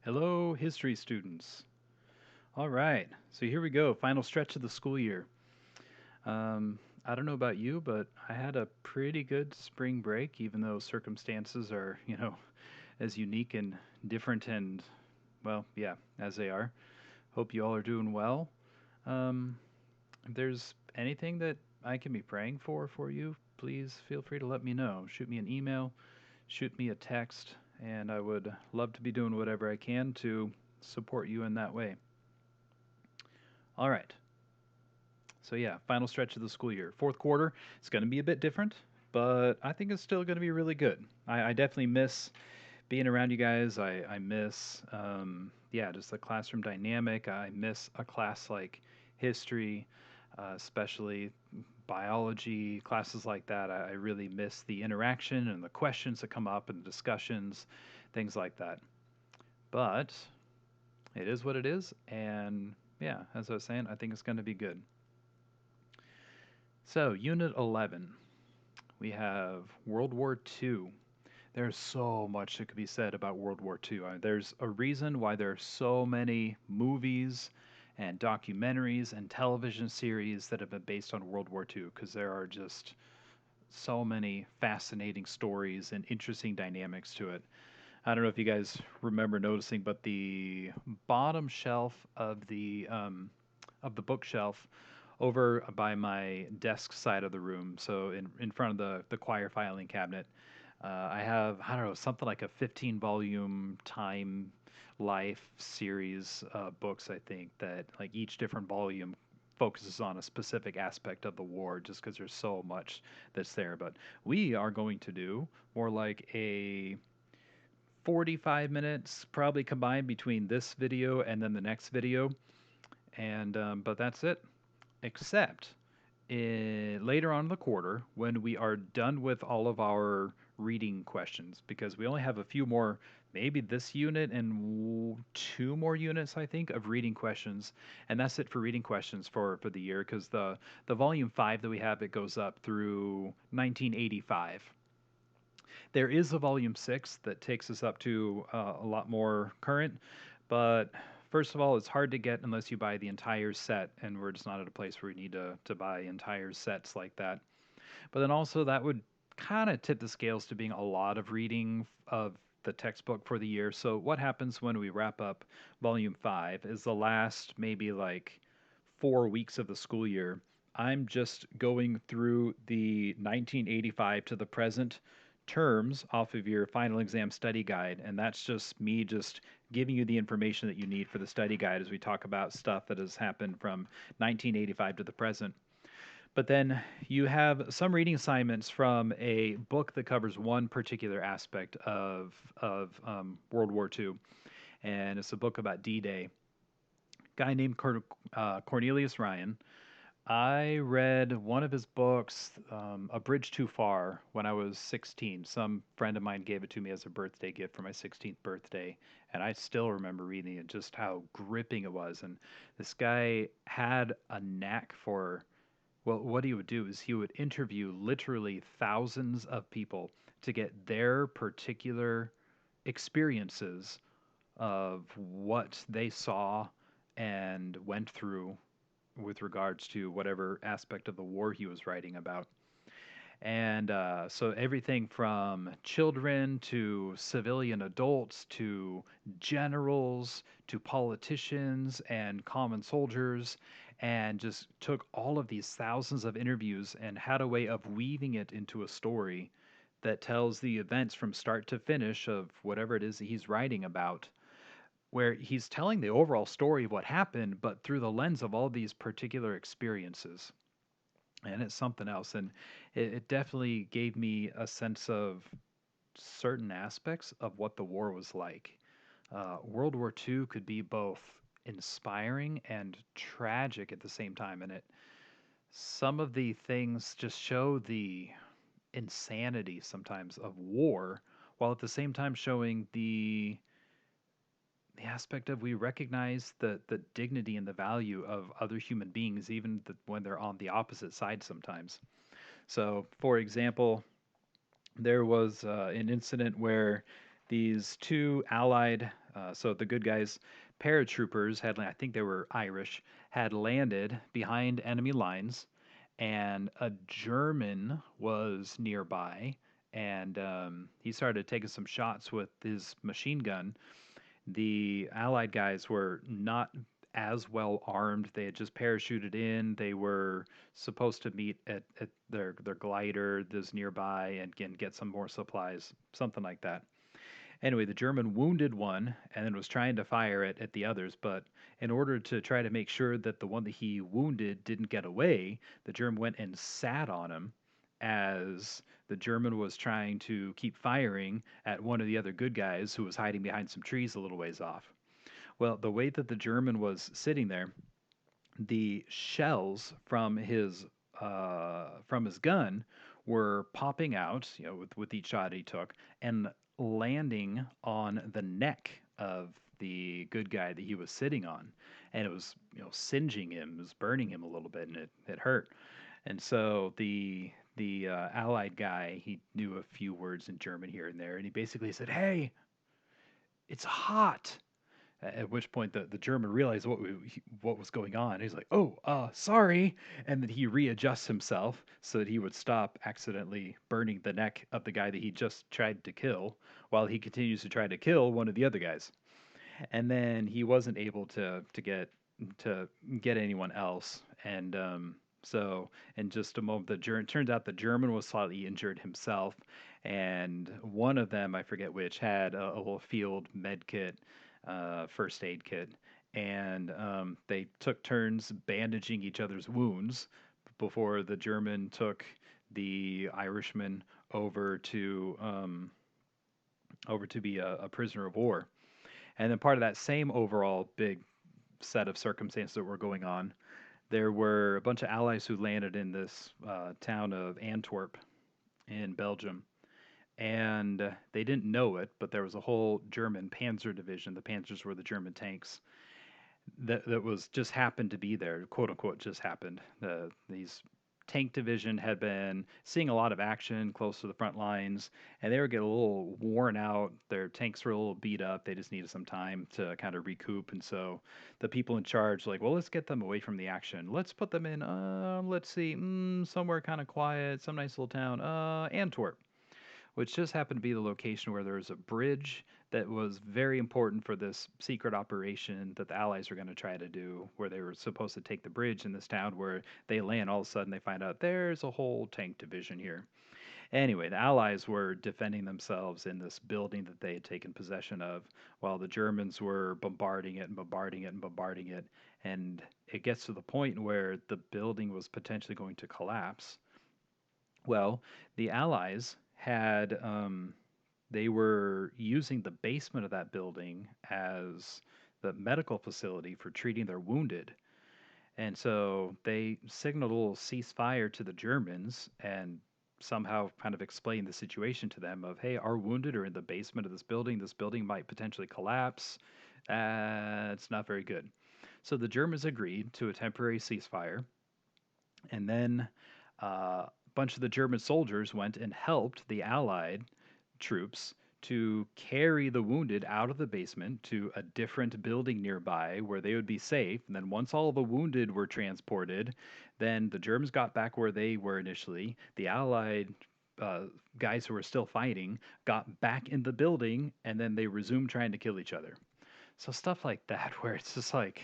Hello, history students. All right, so here we go, final stretch of the school year. I don't know about you, but I had a pretty good spring break, even though circumstances are, as unique and different and, well, yeah, as they are. Hope you all are doing well. Um, if there's anything that I can be praying for you, please feel free to let me know. Shoot me an email, shoot me a text, and I would love to be doing whatever I can to support you in that way. All right. So yeah, final stretch of the school year. Fourth quarter, it's going to be a bit different, but I think it's still going to be really good. I definitely miss being around you guys. I miss, yeah, just the classroom dynamic. I miss a class like history, especially biology, classes like that. I really miss the interaction and the questions that come up and the discussions, things like that. But it is what it is. And yeah, as I was saying, I think it's going to be good. So, Unit 11, we have World War II. There's so much that could be said about World War II. There's a reason why there are so many movies and documentaries and television series that have been based on World War II, because there are just so many fascinating stories and interesting dynamics to it. I don't know if you guys remember noticing, but the bottom shelf of the bookshelf over by my desk side of the room, so in front of the choir filing cabinet, I have, I don't know, something like a 15 volume Time Life series books. I think that like each different volume focuses on a specific aspect of the war, just because there's so much that's there. But we are going to do more like a 45 minutes probably combined between this video and then the next video, and but that's it, except later on in the quarter when we are done with all of our reading questions, because we only have a few more, maybe this unit and two more units, I think, of reading questions, and that's it for reading questions for the year, because the volume 5 that we have, it goes up through 1985. There is a volume 6 that takes us up to a lot more current, but first of all, it's hard to get unless you buy the entire set, and we're just not at a place where we need to buy entire sets like that. But then also, that would kind of tip the scales to being a lot of reading of the textbook for the year. So, what happens when we wrap up volume 5 is the last maybe like 4 weeks of the school year. I'm just going through the 1985 to the present terms off of your final exam study guide. And that's just me just giving you the information that you need for the study guide as we talk about stuff that has happened from 1985 to the present. But then you have some reading assignments from a book that covers one particular aspect of World War II, and it's a book about D-Day. Guy named Cornelius Ryan. I read one of his books, A Bridge Too Far, when I was 16. Some friend of mine gave it to me as a birthday gift for my 16th birthday, and I still remember reading it, just how gripping it was. And this guy had a knack for, well, what he would do is he would interview literally thousands of people to get their particular experiences of what they saw and went through with regards to whatever aspect of the war he was writing about. And so everything from children to civilian adults to generals to politicians and common soldiers, and just took all of these thousands of interviews and had a way of weaving it into a story that tells the events from start to finish of whatever it is that he's writing about, where he's telling the overall story of what happened, but through the lens of all these particular experiences. And it's something else. And it definitely gave me a sense of certain aspects of what the war was like. World War II could be both inspiring and tragic at the same time. And some of the things just show the insanity sometimes of war, while at the same time showing the aspect of we recognize the dignity and the value of other human beings, even when they're on the opposite side sometimes. So, for example, there was an incident where these two Allied So the good guys, paratroopers had, I think they were Irish, had landed behind enemy lines, and a German was nearby, and he started taking some shots with his machine gun. The Allied guys were not as well armed. They had just parachuted in. They were supposed to meet at their glider that's nearby and again get some more supplies, something like that. Anyway, the German wounded one and then was trying to fire it at the others, but in order to try to make sure that the one that he wounded didn't get away, the German went and sat on him as the German was trying to keep firing at one of the other good guys who was hiding behind some trees a little ways off. Well, the way that the German was sitting there, the shells from his gun were popping out, with each shot he took, and landing on the neck of the good guy that he was sitting on, and it was singeing him, it was burning him a little bit, and it hurt. And so the allied guy, he knew a few words in German here and there, and he basically said, "Hey, it's hot." At which point the German realized what was going on. He's like, "Oh, sorry," and then he readjusts himself so that he would stop accidentally burning the neck of the guy that he just tried to kill, while he continues to try to kill one of the other guys. And then he wasn't able to get anyone else. And so in just a moment, turns out the German was slightly injured himself, and one of them, I forget which, had a little field med kit, first aid kit, and they took turns bandaging each other's wounds before the German took the Irishman over to be a prisoner of war. And then part of that same overall big set of circumstances that were going on, there were a bunch of allies who landed in this town of Antwerp in Belgium. And they didn't know it, but there was a whole German panzer division. The panzers were the German tanks that was just happened to be there, quote unquote, just happened. These tank division had been seeing a lot of action close to the front lines, and they were getting a little worn out. Their tanks were a little beat up. They just needed some time to kind of recoup. And so the people in charge, like, well, let's get them away from the action. Let's put them in, let's see, somewhere kind of quiet, some nice little town, Antwerp, which just happened to be the location where there was a bridge that was very important for this secret operation that the Allies were going to try to do, where they were supposed to take the bridge in this town where they land. All of a sudden, they find out there's a whole tank division here. Anyway, the Allies were defending themselves in this building that they had taken possession of, while the Germans were bombarding it and bombarding it and bombarding it. And it gets to the point where the building was potentially going to collapse. Well, the Allies had they were using the basement of that building as the medical facility for treating their wounded. And so they signaled a little ceasefire to the Germans and somehow kind of explained the situation to them of, hey, our wounded are in the basement of this building. This building might potentially collapse. It's not very good. So the Germans agreed to a temporary ceasefire, and then a bunch of the German soldiers went and helped the Allied troops to carry the wounded out of the basement to a different building nearby where they would be safe. And then once all the wounded were transported, then the Germans got back where they were initially. The Allied uh, guys who were still fighting got back in the building, and then they resumed trying to kill each other. So stuff like that, where it's just like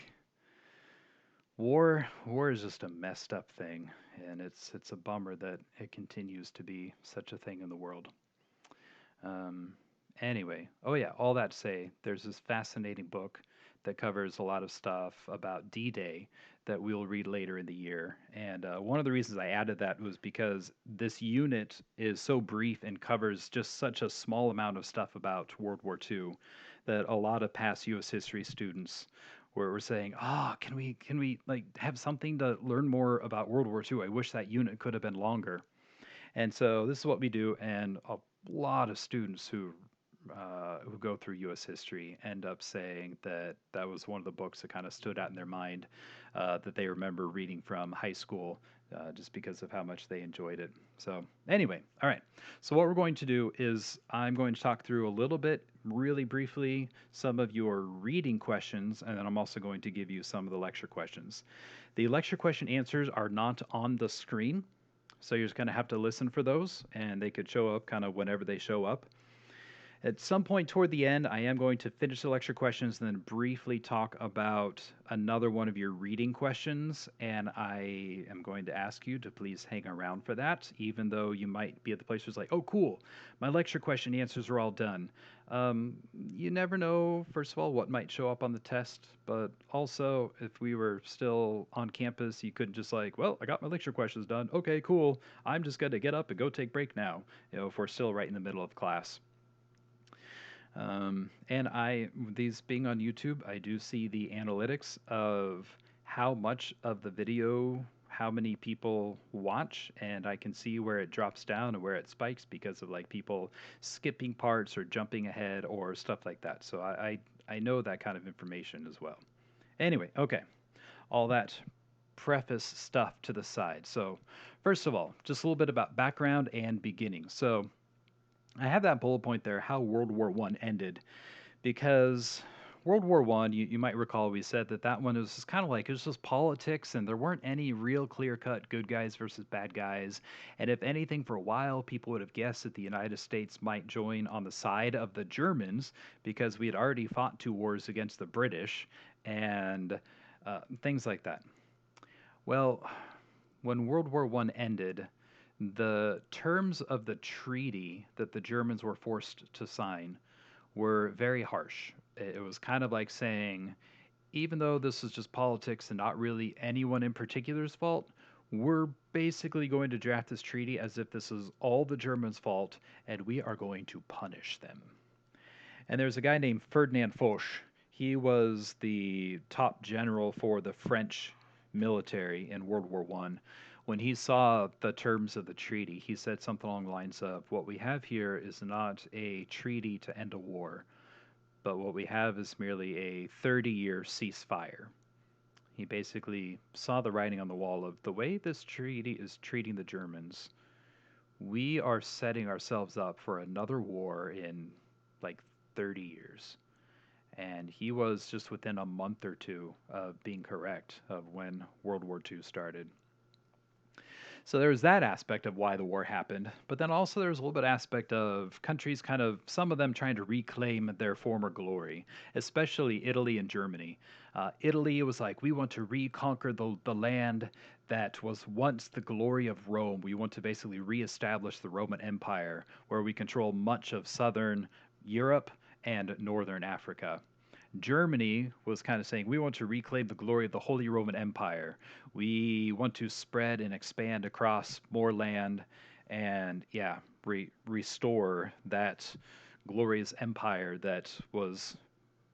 war is just a messed up thing, and it's a bummer that it continues to be such a thing in the world. Um, anyway, oh yeah, all that to say, there's this fascinating book that covers a lot of stuff about D-Day that we'll read later in the year. And one of the reasons I added that was because this unit is so brief and covers just such a small amount of stuff about World War II that a lot of past U.S. history students were saying, "Ah, can we like have something to learn more about World War II? I wish that unit could have been longer." And so this is what we do, and a lot of students who who go through U.S. history end up saying that that was one of the books that kind of stood out in their mind that they remember reading from high school just because of how much they enjoyed it. So, anyway, all right. So, what we're going to do is I'm going to talk through a little bit, really briefly, some of your reading questions, and then I'm also going to give you some of the lecture questions. The lecture question answers are not on the screen, so you're just going to have to listen for those, and they could show up kind of whenever they show up. At some point toward the end, I am going to finish the lecture questions and then briefly talk about another one of your reading questions. And I am going to ask you to please hang around for that, even though you might be at the place where it's like, oh, cool, my lecture question answers are all done. Um, you never know, first of all, what might show up on the test, but also if we were still on campus, you couldn't just like, well, I got my lecture questions done. Okay, cool. I'm just going to get up and go take break now, if we're still right in the middle of class. And these being on YouTube, I do see the analytics of how much of the video, how many people watch, and I can see where it drops down and where it spikes because of like people skipping parts or jumping ahead or stuff like that. So I know that kind of information as well. Anyway, okay, all that preface stuff to the side. So, first of all, just a little bit about background and beginning. So, I have that bullet point there, how World War One ended, because World War One, you might recall we said that that one was kind of like it was just politics, and there weren't any real clear cut good guys versus bad guys. And if anything, for a while, people would have guessed that the United States might join on the side of the Germans because we had already fought two wars against the British and things like that. Well, when World War One ended, the terms of the treaty that the Germans were forced to sign were very harsh. It was kind of like saying, even though this is just politics and not really anyone in particular's fault, we're basically going to draft this treaty as if this is all the Germans' fault and we are going to punish them. And there's a guy named Ferdinand Foch. He was the top general for the French military in World War One. When he saw the terms of the treaty, he said something along the lines of, "What we have here is not a treaty to end a war, but what we have is merely a 30-year ceasefire." He basically saw the writing on the wall of the way this treaty is treating the Germans. We are setting ourselves up for another war in like 30 years. And he was just within a month or two of being correct of when World War II started. So there was that aspect of why the war happened, but then also there was a little bit aspect of countries kind of some of them trying to reclaim their former glory, especially Italy and Germany. Italy was like, we want to reconquer the land that was once the glory of Rome. We want to basically reestablish the Roman Empire, where we control much of southern Europe and northern Africa. Germany was kind of saying, we want to reclaim the glory of the Holy Roman Empire. We want to spread and expand across more land and, yeah, restore that glorious empire that was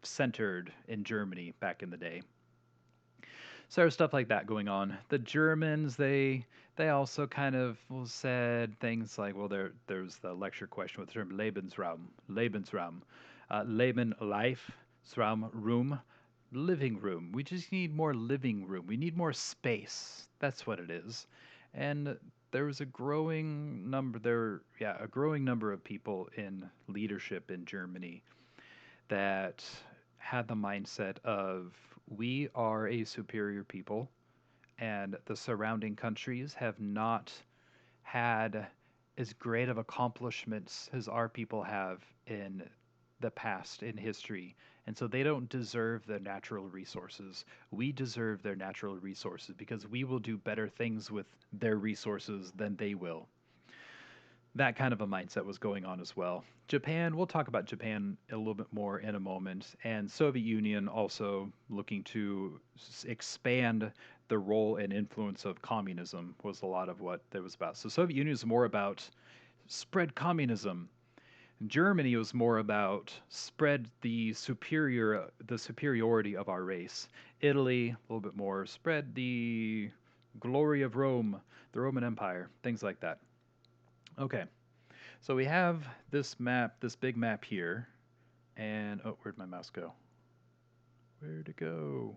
centered in Germany back in the day. So there's stuff like that going on. The Germans, they also kind of said things like, well, there's the lecture question with the term Lebensraum, Leben life, Raum room, living room. We just need more living room. We need more space. That's what it is. And there was a growing number a growing number of people in leadership in Germany that had the mindset of we are a superior people and the surrounding countries have not had as great of accomplishments as our people have in the past in history. And so they don't deserve their natural resources. We deserve their natural resources because we will do better things with their resources than they will. That kind of a mindset was going on as well. Japan, we'll talk about Japan a little bit more in a moment, and Soviet Union also looking to expand the role and influence of communism was a lot of what that was about. So Soviet Union is more about spread communism. Germany was more about spread the superiority of our race. Italy, a little bit more spread the glory of Rome, the Roman Empire, things like that. Okay. So we have this map, this big map here, and oh, where'd my mouse go? Where'd it go?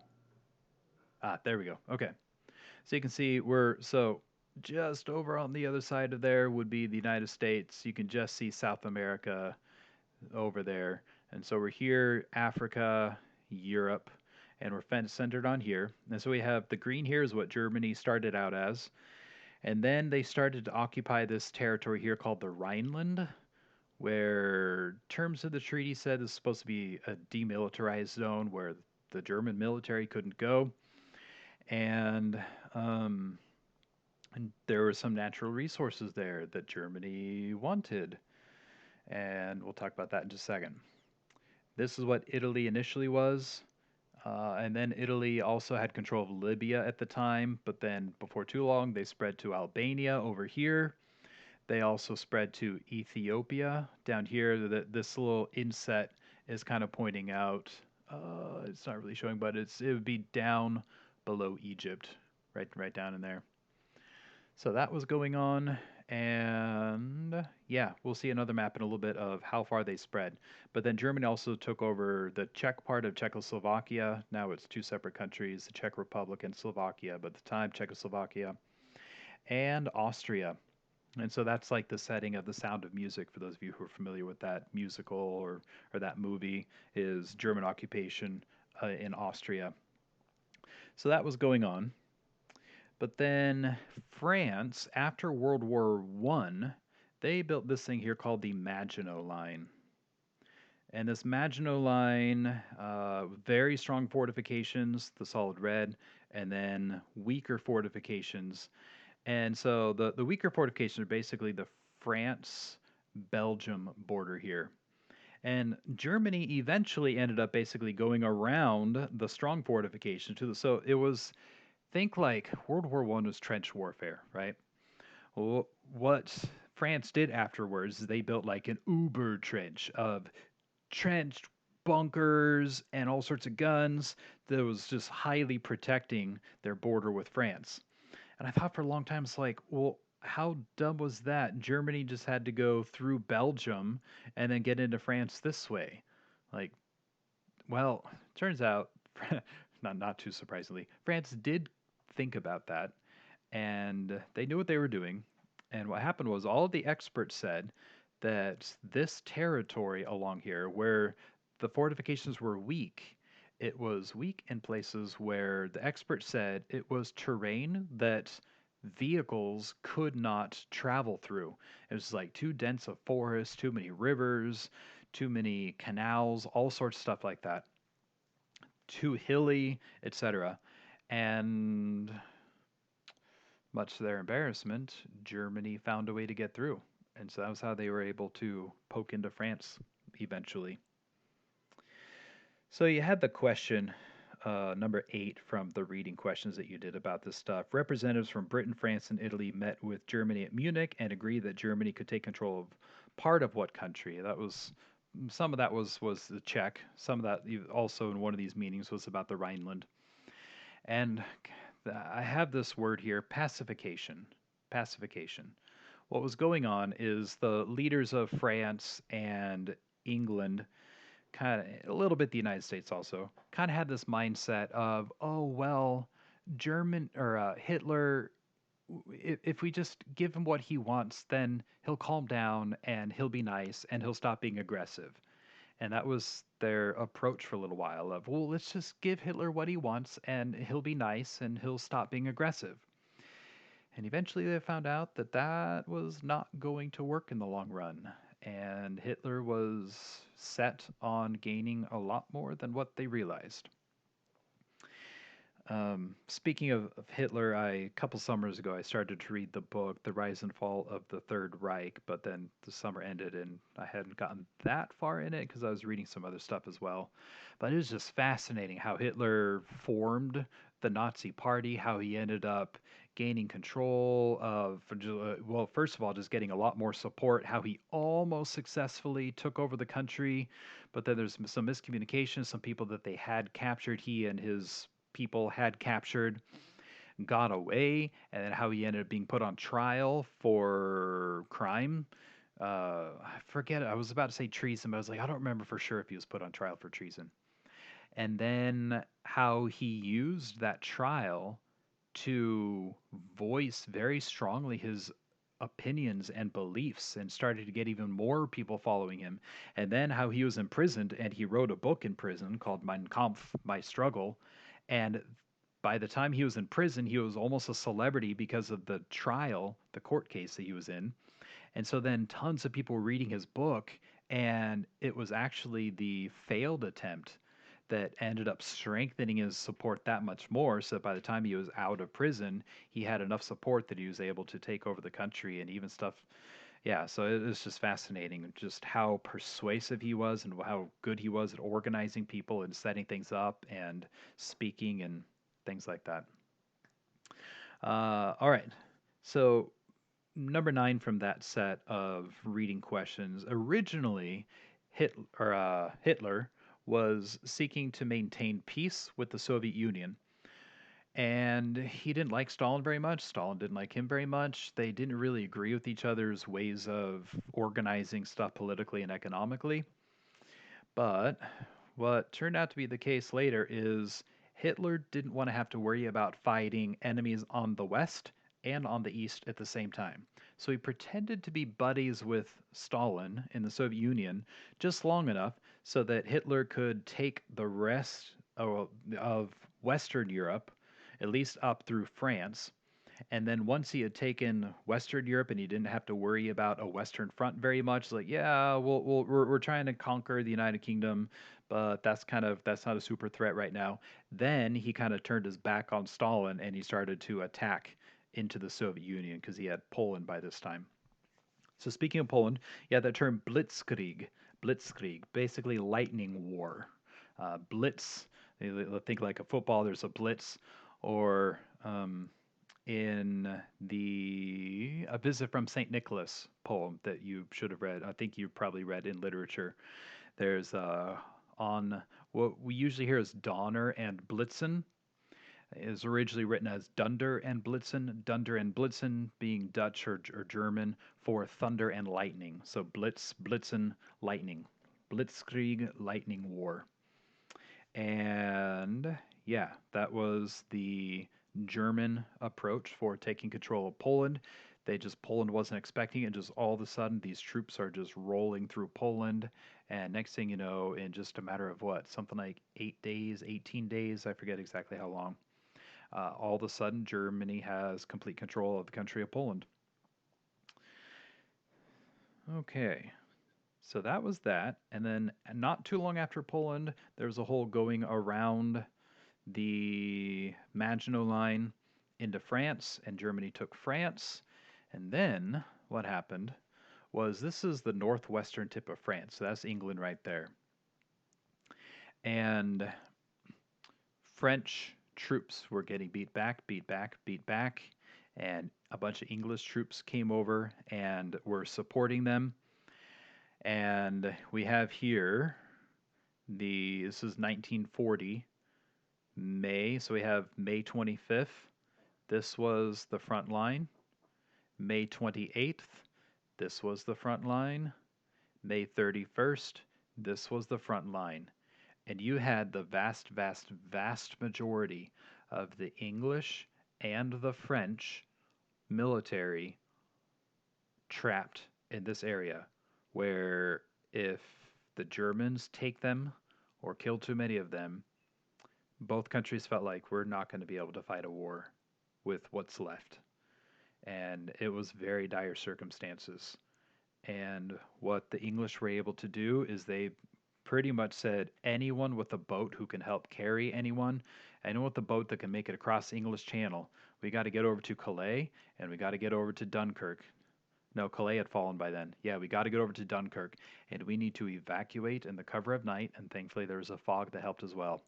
Ah, there we go. Okay. So you can see we're so just over on the other side of there would be the United States. You can just see South America over there. And so we're here, Africa, Europe, and we're centered on here. And so we have the green here is what Germany started out as. And then they started to occupy this territory here called the Rhineland, where terms of the treaty said is supposed to be a demilitarized zone where the German military couldn't go. And um, and there were some natural resources there that Germany wanted. And we'll talk about that in just a second. This is what Italy initially was. And then Italy also had control of Libya at the time, but then before too long, they spread to Albania over here. They also spread to Ethiopia down here. This little inset is kind of pointing out. It's not really showing, but it would be down below Egypt, right down in there. So that was going on, and yeah, we'll see another map in a little bit of how far they spread. But then Germany also took over the Czech part of Czechoslovakia. Now it's two separate countries, the Czech Republic and Slovakia, but at the time Czechoslovakia and Austria. And so that's like the setting of The Sound of Music for those of you who are familiar with that musical or that movie is German occupation in Austria. So that was going on. But then France, after World War One, they built this thing here called the Maginot Line. And this Maginot Line, very strong fortifications, the solid red, and then weaker fortifications. And so the weaker fortifications are basically the France Belgium border here. And Germany eventually ended up basically going around the strong fortifications to the so it was think like World War One was trench warfare, right? Well, what France did afterwards is they built like an uber trench of trenched bunkers and all sorts of guns that was just highly protecting their border with France. And I thought for a long time, it's like, well, how dumb was that? Germany just had to go through Belgium and then get into France this way. Like, well, turns out, not too surprisingly, France did think about that and they knew what they were doing. And what happened was all of the experts said that this territory along here, where the fortifications were weak, it was weak in places where the experts said it was terrain that vehicles could not travel through. It was like too dense a forest, too many rivers, too many canals, all sorts of stuff like that, too hilly, etc. And much to their embarrassment, Germany found a way to get through. And so that was how they were able to poke into France eventually. So you had the question, number 8 from the reading questions that you did about this stuff. Representatives from Britain, France, and Italy met with Germany at Munich and agreed that Germany could take control of part of what country? That was some of that was the Czech. Some of that also in one of these meetings was about the Rhineland. And I have this word here, pacification. Pacification. What was going on is the leaders of France and England, kind of a little bit the United States also, kind of had this mindset of, oh, well, German or Hitler, if we just give him what he wants, then he'll calm down and he'll be nice and he'll stop being aggressive. And that was their approach for a little while of, well, let's just give Hitler what he wants and he'll be nice and he'll stop being aggressive. And eventually they found out that that was not going to work in the long run. And Hitler was set on gaining a lot more than what they realized. Speaking of Hitler, a couple summers ago, I started to read the book, The Rise and Fall of the Third Reich, but then the summer ended and I hadn't gotten that far in it because I was reading some other stuff as well. But it was just fascinating how Hitler formed the Nazi Party, how he ended up gaining control of, well, first of all, just getting a lot more support, how he almost successfully took over the country, but then there's some miscommunication, some people that they had captured, he and his people had captured got away, and then how he ended up being put on trial for crime, I forget. I was about to say treason, but I was like, I don't remember for sure if he was put on trial for treason. And then how he used that trial to voice very strongly his opinions and beliefs and started to get even more people following him. And then how he was imprisoned and he wrote a book in prison called Mein Kampf, My Struggle. And by the time he was in prison, he was almost a celebrity because of the trial, the court case that he was in. And so then tons of people were reading his book, and it was actually the failed attempt that ended up strengthening his support that much more. So that by the time he was out of prison, he had enough support that he was able to take over the country and even stuff. Yeah, so it was just fascinating just how persuasive he was and how good he was at organizing people and setting things up and speaking and things like that. All right. So number nine from that set of reading questions. Originally, Hitler was seeking to maintain peace with the Soviet Union. And he didn't like Stalin very much. Stalin didn't like him very much. They didn't really agree with each other's ways of organizing stuff politically and economically. But what turned out to be the case later is Hitler didn't want to have to worry about fighting enemies on the west and on the east at the same time. So he pretended to be buddies with Stalin in the Soviet Union just long enough so that Hitler could take the rest of Western Europe, at least up through France, and then once he had taken Western Europe and he didn't have to worry about a Western front very much, like, yeah, we're trying to conquer the United Kingdom, but that's not a super threat right now. Then he kind of turned his back on Stalin and he started to attack into the Soviet Union because he had Poland by this time. So speaking of Poland, yeah, that term Blitzkrieg, basically lightning war. Blitz, think like a football. There's a blitz, or in the A Visit from St. Nicholas poem that you should have read. I think you probably read in literature. There's on what we usually hear as Donner and Blitzen. It was originally written as Dunder and Blitzen, Dunder and Blitzen being Dutch or German for thunder and lightning. So Blitz, Blitzen, lightning. Blitzkrieg, lightning war. And yeah, that was the German approach for taking control of Poland. Poland wasn't expecting it. Just all of a sudden, these troops are just rolling through Poland. And next thing you know, in just a matter of what, something like 8 days, 18 days, I forget exactly how long, all of a sudden, Germany has complete control of the country of Poland. Okay, so that was that. And then not too long after Poland, there was a whole going around the Maginot Line into France, and Germany took France. And then what happened was this is the northwestern tip of France. So that's England right there. And French troops were getting beat back, beat back, beat back. And a bunch of English troops came over and were supporting them. And we have here this is 1940 May, so we have May 25th. This was the front line. May 28th, this was the front line. May 31st, this was the front line. And you had the vast, vast, vast majority of the English and the French military trapped in this area where if the Germans take them or kill too many of them, both countries felt like we're not going to be able to fight a war with what's left. And it was very dire circumstances. And what the English were able to do is they pretty much said anyone with a boat who can help carry anyone with a boat that can make it across the English Channel, we got to get over to Calais and we got to get over to Dunkirk. No, Calais had fallen by then. Yeah, we got to get over to Dunkirk and we need to evacuate in the cover of night. And thankfully, there was a fog that helped as well.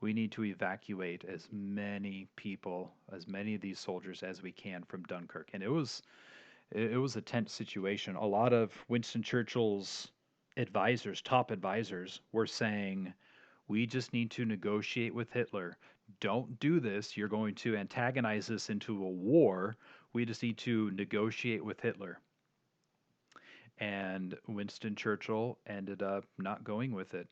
We need to evacuate as many people, as many of these soldiers as we can from Dunkirk. And it was a tense situation. A lot of Winston Churchill's advisors, top advisors, were saying, we just need to negotiate with Hitler. Don't do this. You're going to antagonize us into a war. We just need to negotiate with Hitler. And Winston Churchill ended up not going with it,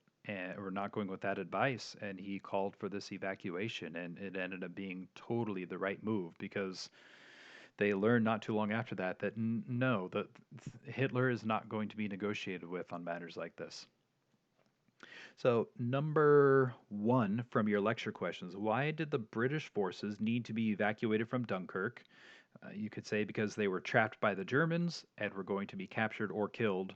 or not going with that advice, and he called for this evacuation, and it ended up being totally the right move because they learned not too long after that that no, that Hitler is not going to be negotiated with on matters like this. So, number one from your lecture questions: why did the British forces need to be evacuated from Dunkirk? You could say because they were trapped by the Germans and were going to be captured or killed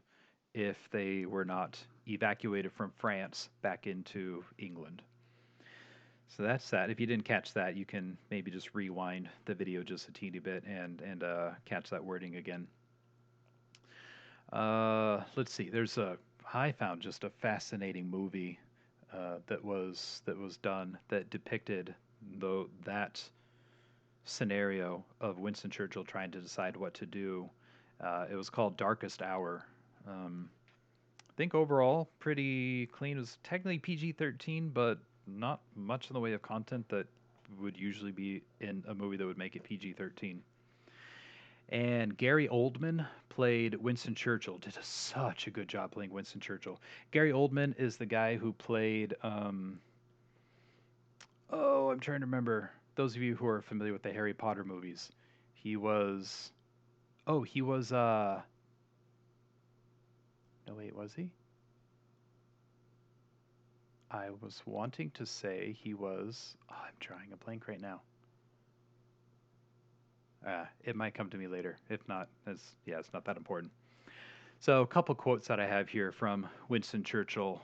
if they were not evacuated from France back into England. So that's that. If you didn't catch that, you can maybe just rewind the video just a teeny bit and catch that wording again. Let's see. I found just a fascinating movie that was done that depicted that scenario of Winston Churchill trying to decide what to do. It was called Darkest Hour. I think overall pretty clean. It was technically PG-13, but not much in the way of content that would usually be in a movie that would make it PG-13. And Gary Oldman played Winston Churchill. Such a good job playing Winston Churchill. Gary Oldman is the guy who played. I'm trying to remember. Those of you who are familiar with the Harry Potter movies, he was. Oh, he was. No, wait, was he? I was wanting to say he was. Oh, I'm drawing a blank right now. It might come to me later. If not, it's not that important. So, a couple quotes that I have here from Winston Churchill.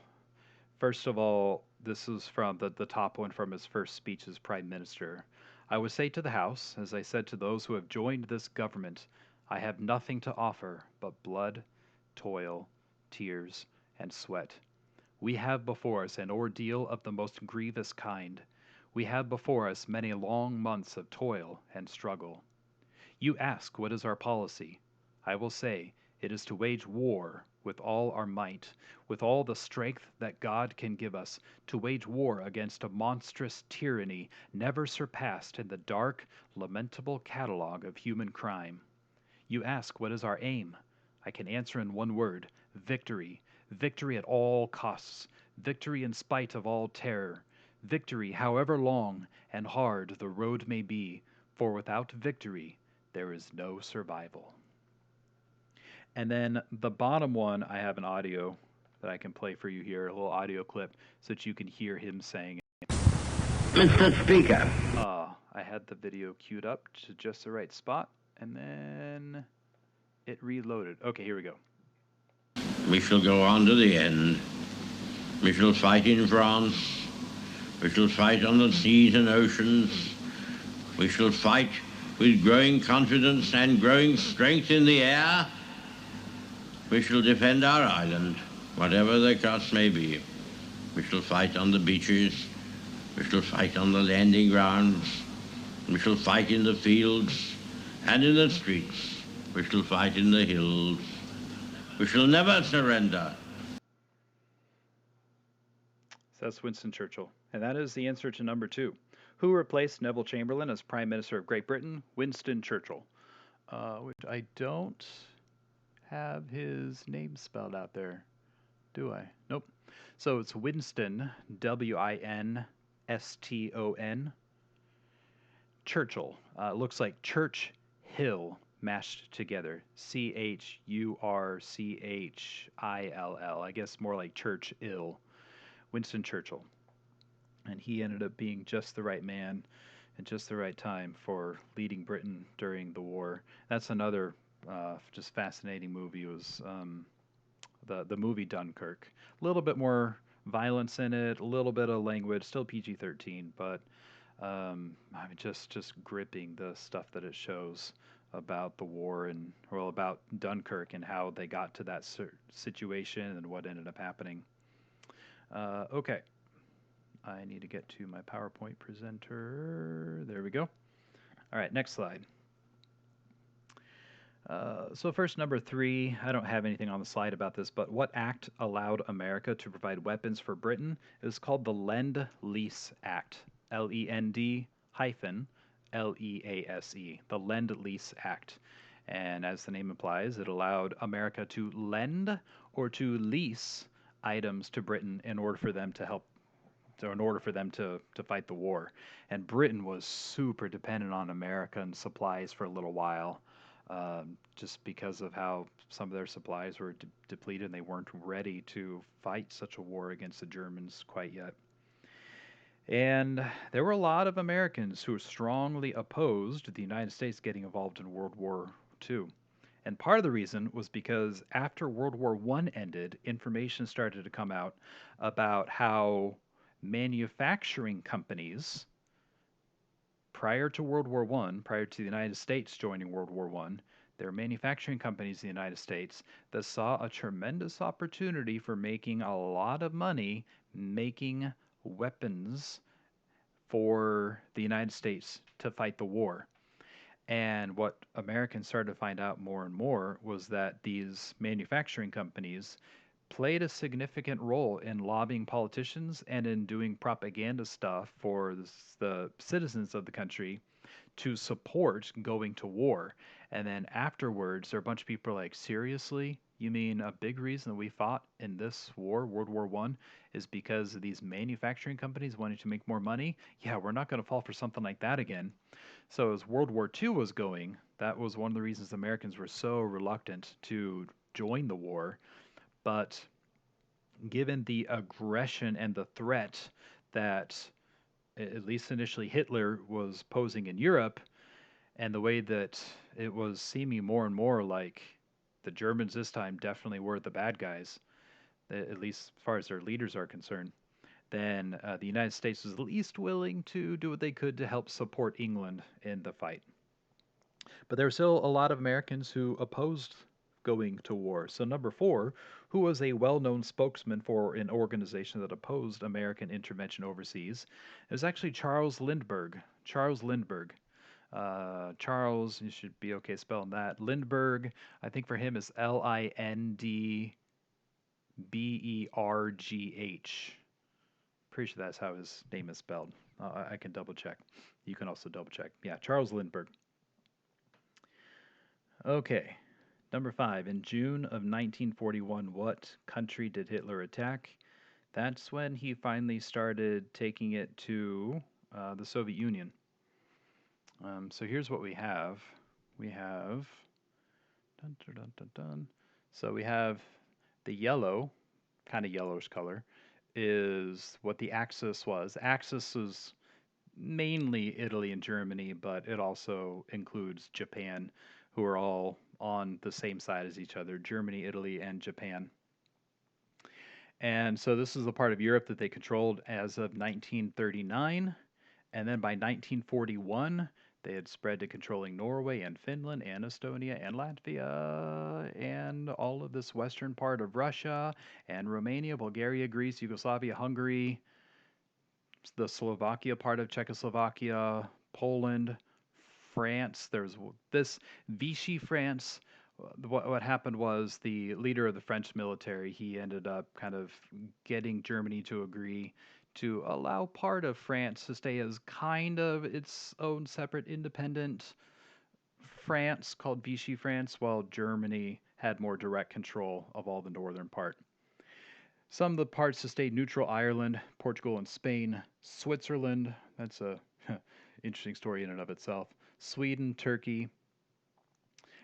First of all, this is from the top one from his first speech as Prime Minister. I would say to the House, as I said to those who have joined this government, I have nothing to offer but blood, toil, tears, and sweat. We have before us an ordeal of the most grievous kind. We have before us many long months of toil and struggle. You ask what is our policy. I will say it is to wage war with all our might, with all the strength that God can give us, to wage war against a monstrous tyranny never surpassed in the dark, lamentable catalogue of human crime. You ask what is our aim. I can answer in one word: victory. Victory at all costs. Victory in spite of all terror. Victory, however long and hard the road may be, for without victory there is no survival. And then the bottom one, I have an audio that I can play for you here, a little audio clip, so that you can hear him saying it. Mr. Speaker. I had the video queued up to just the right spot, and then it reloaded. Okay, here we go. We shall go on to the end. We shall fight in France. We shall fight on the seas and oceans. We shall fight with growing confidence and growing strength in the air. We shall defend our island, whatever the cost may be. We shall fight on the beaches. We shall fight on the landing grounds. We shall fight in the fields and in the streets. We shall fight in the hills. We shall never surrender. So that's Winston Churchill. And that is the answer to number 2. Who replaced Neville Chamberlain as Prime Minister of Great Britain? Winston Churchill. Which I don't have his name spelled out there, do I? Nope. So it's Winston, Winston, Churchill. Looks like Church Hill mashed together. Churchill. I guess more like Church Ill. Winston Churchill. And he ended up being just the right man at just the right time for leading Britain during the war. That's another just fascinating movie. Was the movie Dunkirk. A little bit more violence in it, a little bit of language, still PG-13, but I mean, just gripping the stuff that it shows about the war and well about Dunkirk and how they got to that situation and what ended up happening. Okay. I need to get to my PowerPoint presenter. There we go. All right, next slide. So first, number 3, I don't have anything on the slide about this, but what act allowed America to provide weapons for Britain? It was called the Lend-Lease Act, Lend-Lease, the Lend-Lease Act. And as the name implies, it allowed America to lend or to lease items to Britain in order for them to help, or in order for them to fight the war. And Britain was super dependent on American supplies for a little while, just because of how some of their supplies were depleted and they weren't ready to fight such a war against the Germans quite yet. And there were a lot of Americans who strongly opposed the United States getting involved in World War II. And part of the reason was because after World War I ended, information started to come out about how manufacturing companies prior to World War I, prior to the United States joining World War I, there were manufacturing companies in the United States that saw a tremendous opportunity for making a lot of money making weapons for the United States to fight the war. And what Americans started to find out more and more was that these manufacturing companies played a significant role in lobbying politicians and in doing propaganda stuff for the citizens of the country to support going to war. And then afterwards, there are a bunch of people like, seriously? You mean a big reason that we fought in this war, World War One, is because of these manufacturing companies wanting to make more money? Yeah, we're not going to fall for something like that again. So as World War II was going, that was one of the reasons Americans were so reluctant to join the war. But given the aggression and the threat that at least initially Hitler was posing in Europe, and the way that it was seeming more and more like the Germans this time definitely were the bad guys, at least as far as their leaders are concerned, then the United States was at least willing to do what they could to help support England in the fight. But there were still a lot of Americans who opposed going to war. So, number four, who was a well known spokesman for an organization that opposed American intervention overseas, it was actually Charles Lindbergh. Charles Lindbergh. Charles, you should be okay spelling that. Lindbergh, I think for him is Lindbergh. Pretty sure that's how his name is spelled. I can double check. You can also double check. Yeah, Charles Lindbergh. Okay. Number five. In June of 1941, what country did Hitler attack? That's when he finally started taking it to the Soviet Union. So here's what we have. We have dun, dun, dun, dun, dun. So we have the yellow, kind of yellowish color, is what the Axis was. Axis is mainly Italy and Germany, but it also includes Japan, who are all on the same side as each other: Germany, Italy, and Japan. And so this is the part of Europe that they controlled as of 1939. And then by 1941, they had spread to controlling Norway and Finland and Estonia and Latvia and all of this western part of Russia and Romania, Bulgaria, Greece, Yugoslavia, Hungary, the Slovakia part of Czechoslovakia, Poland, France. There's this Vichy France. What happened was the leader of the French military, he ended up kind of getting Germany to agree to allow part of France to stay as kind of its own separate independent France called Vichy France, while Germany had more direct control of all the northern part. Some of the parts to stay neutral: Ireland, Portugal, and Spain. Switzerland, that's a interesting story in and of itself. Sweden, Turkey,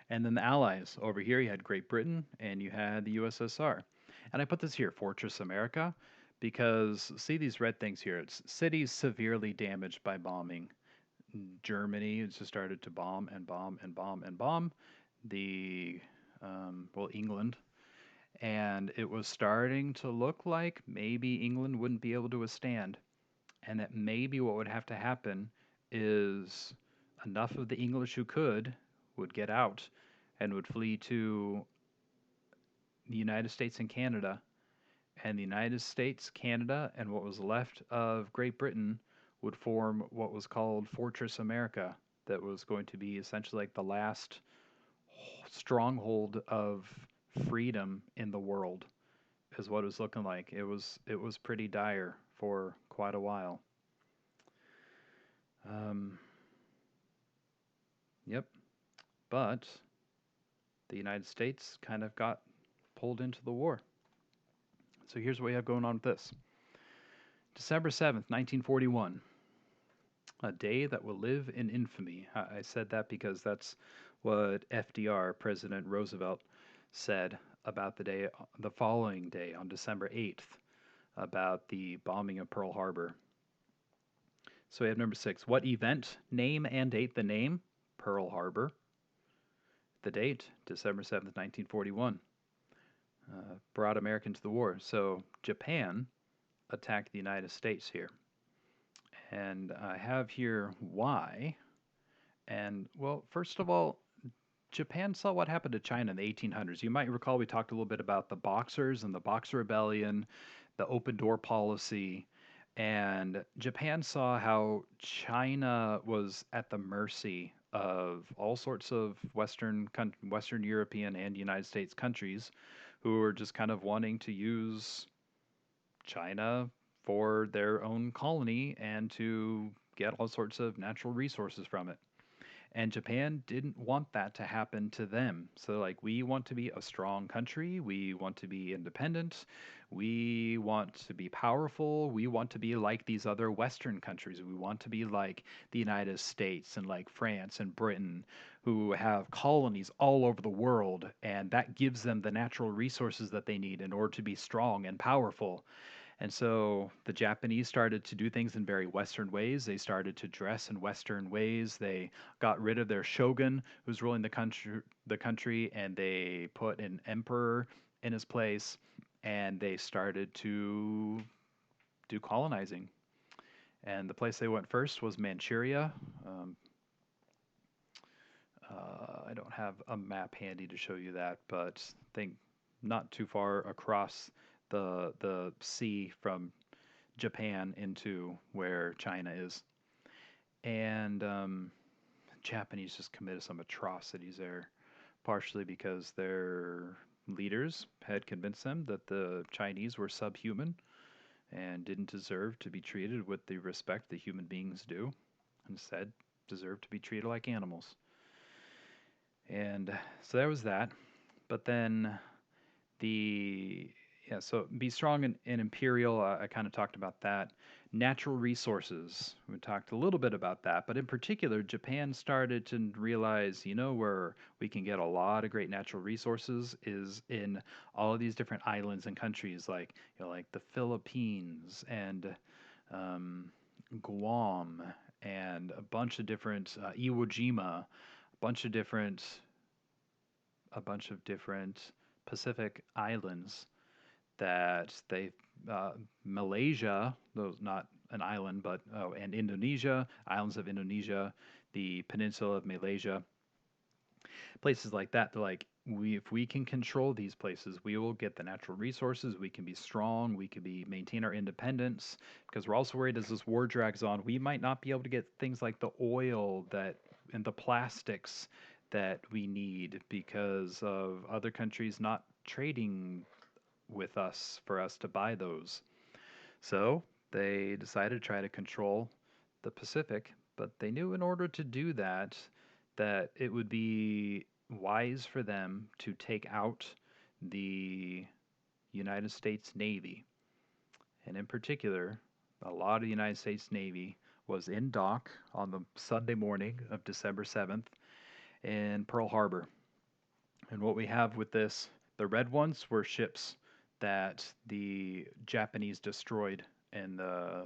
and then the Allies. Over here, you had Great Britain and you had the USSR. And I put this here, Fortress America, because see these red things here? It's cities severely damaged by bombing. Germany just started to bomb and bomb and bomb and bomb. The, England. And it was starting to look like maybe England wouldn't be able to withstand. And that maybe what would have to happen is enough of the English who could would get out and would flee to the United States and Canada. And the United States, Canada, and what was left of Great Britain would form what was called Fortress America, that was going to be essentially like the last stronghold of freedom in the world, is what it was looking like. It was pretty dire for quite a while. Um, yep. But the United States kind of got pulled into the war. So here's what we have going on with this. December 7th, 1941, a day that will live in infamy. I said that because that's what FDR, President Roosevelt, said about the following day, on December 8th, about the bombing of Pearl Harbor. So we have number 6. What event, name, and date? The name, Pearl Harbor. The date, December 7th, 1941, brought America into the war. So Japan attacked the United States here. And I have here why. And, well, first of all, Japan saw what happened to China in the 1800s. You might recall we talked a little bit about the Boxers and the Boxer Rebellion, the open door policy, and Japan saw how China was at the mercy of all sorts of Western European and United States countries who were just kind of wanting to use China for their own colony and to get all sorts of natural resources from it. And Japan didn't want that to happen to them. So, like, we want to be a strong country. We want to be independent. We want to be powerful. We want to be like these other Western countries. We want to be like the United States and like France and Britain, who have colonies all over the world. And that gives them the natural resources that they need in order to be strong and powerful. And so the Japanese started to do things in very Western ways. They started to dress in Western ways. They got rid of their shogun who's ruling the country, and they put an emperor in his place, and they started to do colonizing. And the place they went first was Manchuria. Um, I don't have a map handy to show you that, but I think not too far across the sea from Japan into where China is. And Japanese just committed some atrocities there, partially because their leaders had convinced them that the Chinese were subhuman and didn't deserve to be treated with the respect that human beings do. Instead, deserved to be treated like animals. And so there was that. But then the so be strong and imperial. I kind of talked about that. Natural resources. We talked a little bit about that, but in particular, Japan started to realize, where we can get a lot of great natural resources is in all of these different islands and countries, like like the Philippines and um, Guam and a bunch of different Iwo Jima, a bunch of different Pacific islands that they Malaysia, those not an island, but and Indonesia, islands of Indonesia, the peninsula of Malaysia, places like that. They're like, if we can control these places, we will get the natural resources. We can be strong. We can maintain our independence. Because we're also worried as this war drags on, we might not be able to get things like the oil that and the plastics that we need because of other countries not trading with us for us to buy those. So they decided to try to control the Pacific, but they knew in order to do that, that it would be wise for them to take out the United States Navy. And in particular, a lot of the United States Navy was in dock on the Sunday morning of December 7th in Pearl Harbor. And what we have with this, the red ones were ships that the Japanese destroyed in the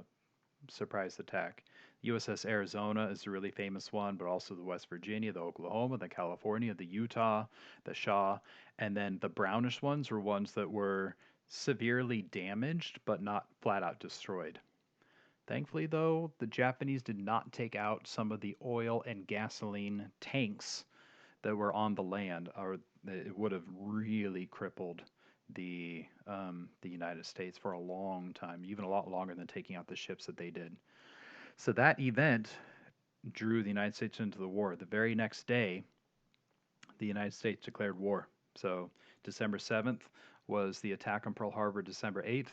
surprise attack. USS Arizona is a really famous one, but also the West Virginia, the Oklahoma, the California, the Utah, the Shaw, and then the brownish ones were ones that were severely damaged but not flat out destroyed. Thankfully, though, the Japanese did not take out some of the oil and gasoline tanks that were on the land, or it would have really crippled the United States for a long time, even a lot longer than taking out the ships that they did. So that event drew the United States into the war. The very next day, the United States declared war. So December 7th was the attack on Pearl Harbor. December 8th,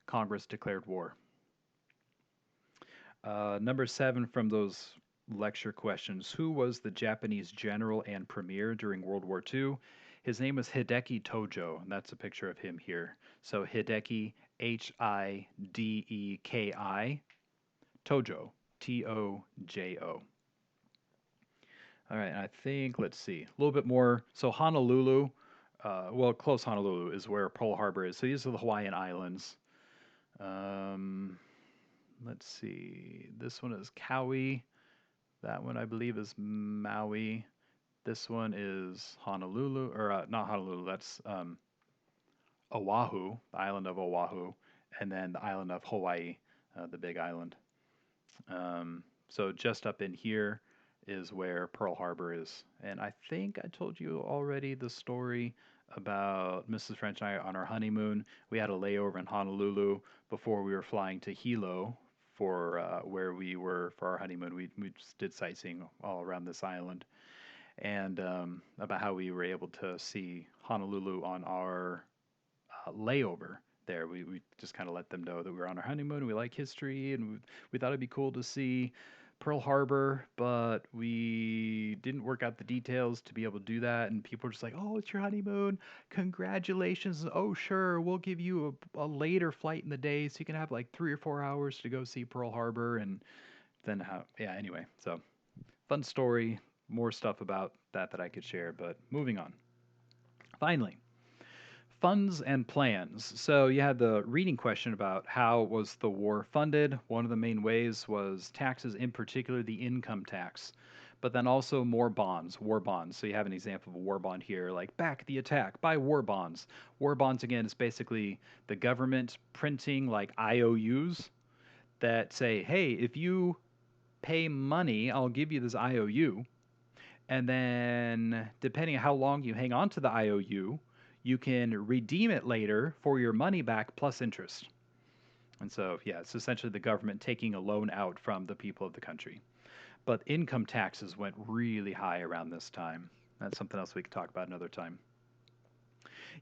Congress declared war. Number 7 from those lecture questions. Who was the Japanese general and premier during World War II? His name was Hideki Tojo, and that's a picture of him here. So Hideki, Hideki, Tojo, Tojo. All right, and I think, let's see, a little bit more. So Honolulu, well, close Honolulu is where Pearl Harbor is. So these are the Hawaiian Islands. Um, let's see, this one is Kauai. That one, I believe, is Maui. This one is Honolulu, or not Honolulu, that's Oahu, the island of Oahu, and then the island of Hawaii, the big island. So just up in here is where Pearl Harbor is. And I think I told you already the story about Mrs. French and I on our honeymoon. We had a layover in Honolulu before we were flying to Hilo for where we were for our honeymoon. We just did sightseeing all around this island, and about how we were able to see Honolulu on our layover there. We just kind of let them know that we were on our honeymoon. We like history, and we thought it'd be cool to see Pearl Harbor, but we didn't work out the details to be able to do that. And people were just like, "Oh, it's your honeymoon! Congratulations! Oh, sure, we'll give you a later flight in the day, so you can have like 3 or 4 hours to go see Pearl Harbor." And then how? Yeah. Anyway, so fun story. More stuff about that I could share, but moving on. Finally, funds and plans. So you had the reading question about how was the war funded. One of the main ways was taxes, in particular the income tax, but then also more bonds, war bonds. So you have an example of a war bond here, like back the attack, buy war bonds. War bonds again is basically the government printing like IOUs that say, hey, if you pay money, I'll give you this IOU. And then, depending on how long you hang on to the IOU, you can redeem it later for your money back plus interest. And so, yeah, it's essentially the government taking a loan out from the people of the country. But income taxes went really high around this time. That's something else we could talk about another time.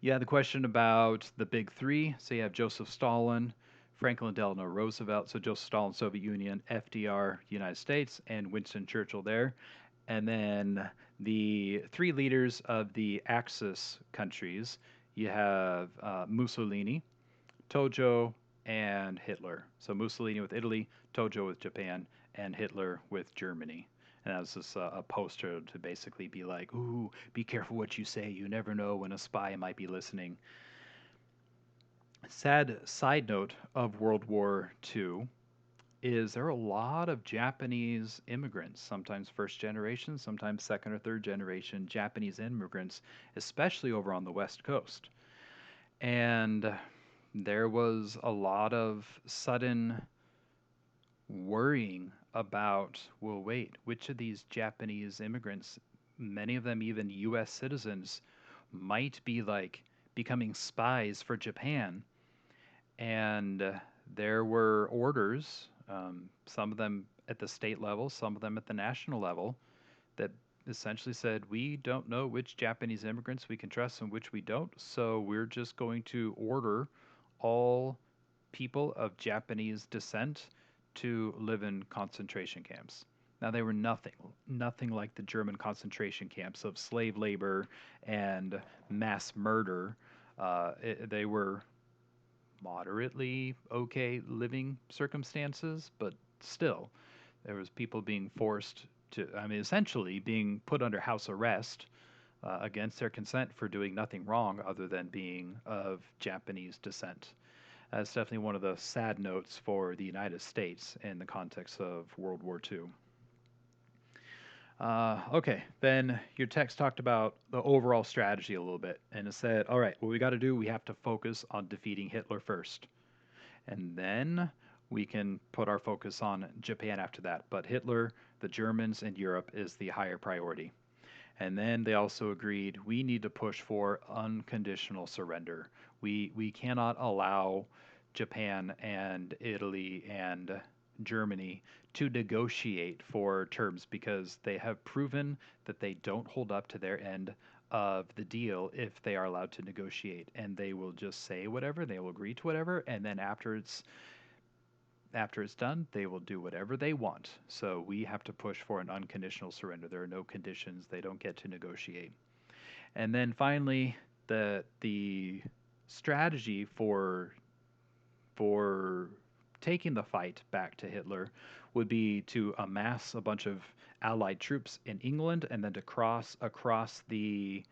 You had the question about the big three. So you have Joseph Stalin, Franklin Delano Roosevelt. So Joseph Stalin, Soviet Union, FDR, United States, and Winston Churchill there. And then the three leaders of the Axis countries, you have Mussolini, Tojo, and Hitler. So Mussolini with Italy, Tojo with Japan, and Hitler with Germany. And that was just a poster to basically be like, ooh, be careful what you say. You never know when a spy might be listening. Sad side note of World War II is there are a lot of Japanese immigrants, sometimes first generation, sometimes second or third generation Japanese immigrants, especially over on the West Coast. And there was a lot of sudden worrying about, well, wait, which of these Japanese immigrants, many of them even US citizens, might be like becoming spies for Japan? And there were orders, some of them at the state level, some of them at the national level, that essentially said, we don't know which Japanese immigrants we can trust and which we don't, so we're just going to order all people of Japanese descent to live in concentration camps. Now they were nothing like the German concentration camps of slave labor and mass murder. They were moderately okay living circumstances, but still, there was people being forced to, I mean, essentially being put under house arrest against their consent for doing nothing wrong other than being of Japanese descent. That's definitely one of the sad notes for the United States in the context of World War II. Okay, then your text talked about the overall strategy a little bit, and it said, all right, what we got to do, we have to focus on defeating Hitler first. And then we can put our focus on Japan after that. But Hitler, the Germans, and Europe is the higher priority. And then they also agreed we need to push for unconditional surrender. We cannot allow Japan and Italy and Germany to negotiate for terms because they have proven that they don't hold up to their end of the deal if they are allowed to negotiate, and they will just say whatever, they will agree to whatever, and then after it's done, they will do whatever they want. So we have to push for an unconditional surrender. There are no conditions. They don't get to negotiate. And then finally, the strategy for taking the fight back to Hitler would be to amass a bunch of Allied troops in England and then to cross across the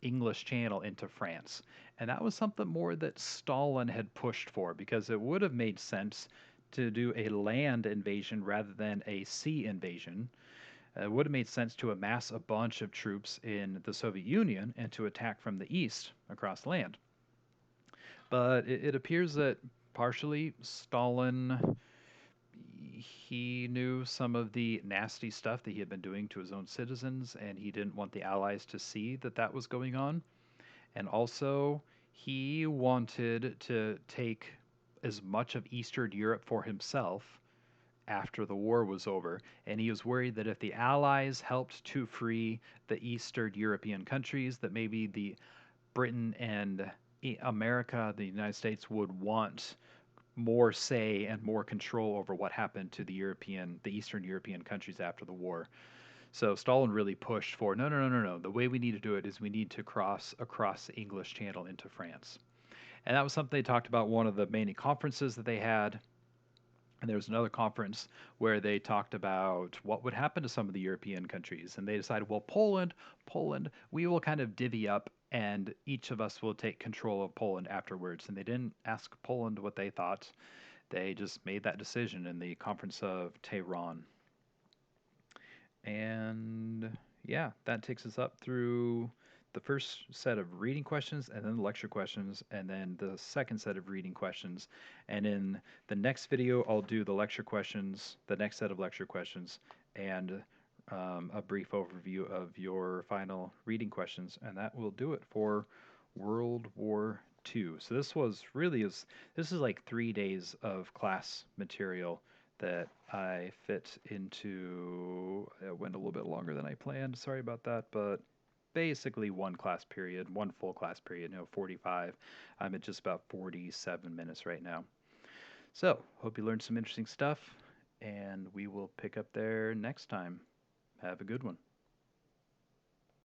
English Channel into France. And that was something more that Stalin had pushed for because it would have made sense to do a land invasion rather than a sea invasion. It would have made sense to amass a bunch of troops in the Soviet Union and to attack from the east across land. But it appears that partially Stalin he knew some of the nasty stuff that he had been doing to his own citizens, and he didn't want the Allies to see that that was going on. And also, he wanted to take as much of Eastern Europe for himself after the war was over. And he was worried that if the Allies helped to free the Eastern European countries, that maybe the Britain and America, the United States, would want more say and more control over what happened to the Eastern European countries after the war. So Stalin really pushed for no, no, no, no, no. The way we need to do it is we need to cross across the English Channel into France, and that was something they talked about one of the many conferences that they had. And there was another conference where they talked about what would happen to some of the European countries, and they decided, well, Poland, we will kind of divvy up, and each of us will take control of Poland afterwards. And they didn't ask Poland what they thought; they just made that decision in the Conference of Tehran. And yeah, that takes us up through the first set of reading questions and then the lecture questions and then the second set of reading questions. And in the next video, I'll do the lecture questions, the next set of lecture questions, and a brief overview of your final reading questions. And that will do it for World War II. So this is like 3 days of class material that I fit into. It went a little bit longer than I planned. Sorry about that, but basically one class period, one full class period, 45. I'm at just about 47 minutes right now. So, hope you learned some interesting stuff, and we will pick up there next time. Have a good one.